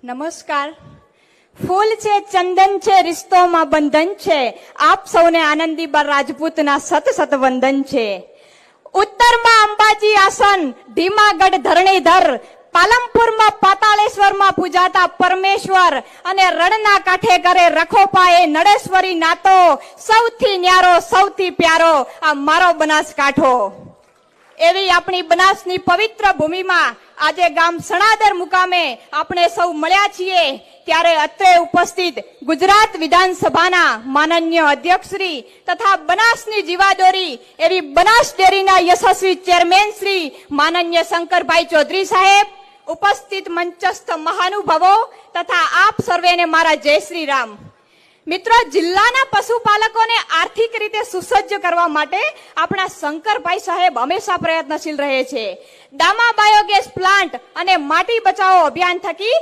નમસ્કાર. ફૂલ છે, ચંદન છે, રિશ્તોમાં બંધન છે. આપ સૌને આનંદીબા રાજપૂતના સત સત વંદન છે. ઉત્તરમાં અંબાજી આસન, ધીમાગઢ ધરણીધર, પાલમપુરમાં પાતાળેશ્વરમાં પૂજાતા પરમેશ્વર અને રણના કાંઠે કરે રખોપાએ નળેશ્વરી નાતો. સૌથી ન્યારો, સૌથી પ્યારો આ મારો બનાસકાંઠો. એવી આપણી બનાસની પવિત્ર ભૂમિમાં આજે ગામ સણાદર મુકામે આપણે સૌ મળ્યા છીએ ત્યારે અત્રે ઉપસ્થિત ગુજરાત વિધાનસભાના માનનીય અધ્યક્ષશ્રી તથા બનાસની જીવાદોરી એવી બનાસ ડેરીના યશસ્વી ચેરમેન શ્રી માનનીય શંકરભાઈ ચૌધરી સાહેબ, ઉપસ્થિત મંચસ્થ મહાનુભાવો તથા આપ સર્વેને મારા જય શ્રી રામ. મિત્રો, જિલ્લાના પશુપાલકોને આર્થિક રીતે સુસજ્જ કરવા માટે આપણા શંકરભાઈ સાહેબ હંમેશા પ્રયત્નશીલ રહે છે. દામા બાયોગેસ પ્લાન્ટ અને માટી બચાવો અભિયાન થકી